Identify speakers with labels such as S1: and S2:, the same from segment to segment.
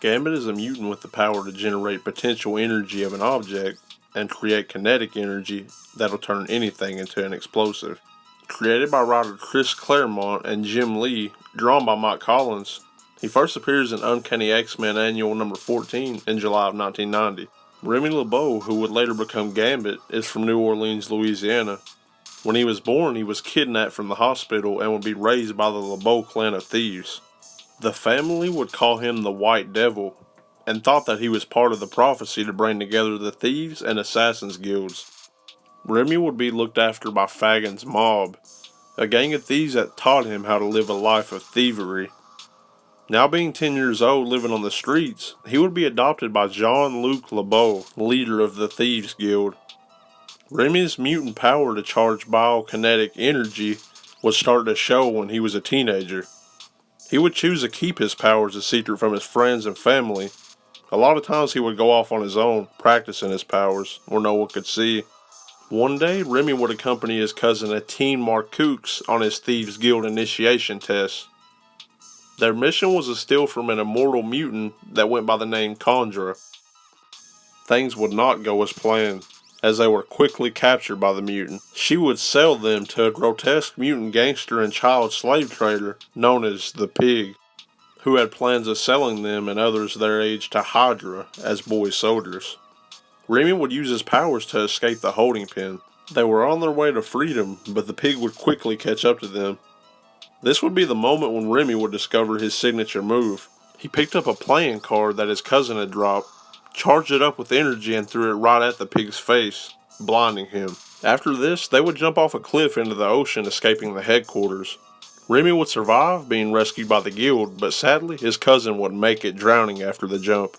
S1: Gambit is a mutant with the power to generate potential energy of an object and create kinetic energy that'll turn anything into an explosive. Created by writer Chris Claremont and Jim Lee, drawn by Mike Collins, he first appears in Uncanny X-Men Annual number 14 in July of 1990. Remy LeBeau, who would later become Gambit, is from New Orleans, Louisiana. When he was born, he was kidnapped from the hospital and would be raised by the LeBeau clan of thieves. The family would call him the White Devil, and thought that he was part of the prophecy to bring together the thieves and assassins guilds. Remy would be looked after by Fagin's mob, a gang of thieves that taught him how to live a life of thievery. Now being 10 years old living on the streets, he would be adopted by Jean-Luc LeBeau, leader of the Thieves Guild. Remy's mutant power to charge biokinetic energy would start to show when he was a teenager. He would choose to keep his powers a secret from his friends and family. A lot of times he would go off on his own, practicing his powers, where no one could see. One day, Remy would accompany his cousin Etienne Marcoux on his Thieves Guild initiation test. Their mission was to steal from an immortal mutant that went by the name Condra. Things would not go as planned, as they were quickly captured by the mutant. She would sell them to a grotesque mutant gangster and child slave trader known as the Pig, who had plans of selling them and others their age to Hydra as boy soldiers. Remy would use his powers to escape the holding pen. They were on their way to freedom, but the Pig would quickly catch up to them. This would be the moment when Remy would discover his signature move. He picked up a playing card that his cousin had dropped, charged it up with energy and threw it right at the Pig's face, blinding him. After this, they would jump off a cliff into the ocean, escaping the headquarters. Remy would survive, being rescued by the guild, but sadly his cousin would make it, drowning after the jump.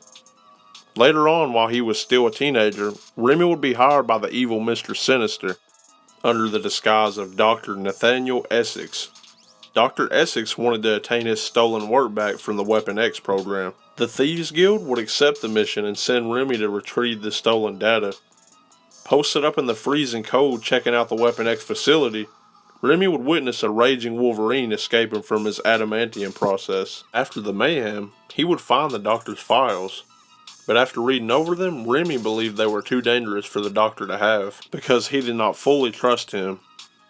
S1: Later on, while he was still a teenager, Remy would be hired by the evil Mr. Sinister, under the disguise of Dr. Nathaniel Essex. Dr. Essex wanted to attain his stolen work back from the Weapon X program. The Thieves Guild would accept the mission and send Remy to retrieve the stolen data. Posted up in the freezing cold checking out the Weapon X facility, Remy would witness a raging Wolverine escaping from his adamantium process. After the mayhem, he would find the doctor's files. But after reading over them, Remy believed they were too dangerous for the doctor to have, because he did not fully trust him.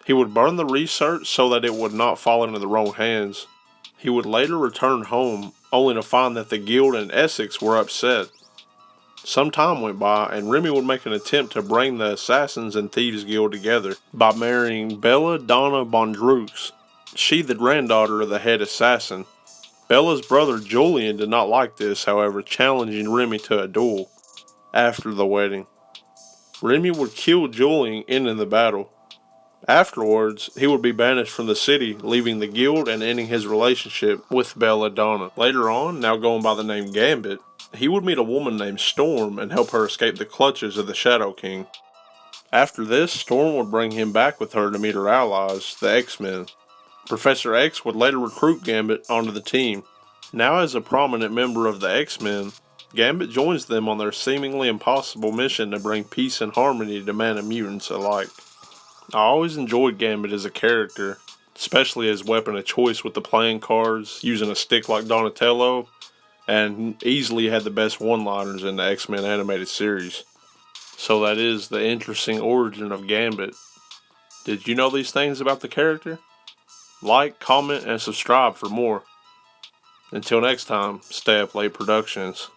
S1: He would burn the research so that it would not fall into the wrong hands. He would later return home, only to find that the guild and Essex were upset. Some time went by, and Remy would make an attempt to bring the Assassins and Thieves Guild together by marrying Bella Donna Bondreux, she the granddaughter of the head assassin. Bella's brother Julian did not like this, however, challenging Remy to a duel. After the wedding, Remy would kill Julian, ending the battle. Afterwards, he would be banished from the city, leaving the guild and ending his relationship with Belladonna. Later on, now going by the name Gambit, he would meet a woman named Storm and help her escape the clutches of the Shadow King. After this, Storm would bring him back with her to meet her allies, the X-Men. Professor X would later recruit Gambit onto the team. Now as a prominent member of the X-Men, Gambit joins them on their seemingly impossible mission to bring peace and harmony to man and mutants alike. I always enjoyed Gambit as a character, especially his weapon of choice with the playing cards, using a stick like Donatello, and easily had the best one-liners in the X-Men animated series. So that is the interesting origin of Gambit. Did you know these things about the character? Like, comment, and subscribe for more. Until next time, stay up late productions.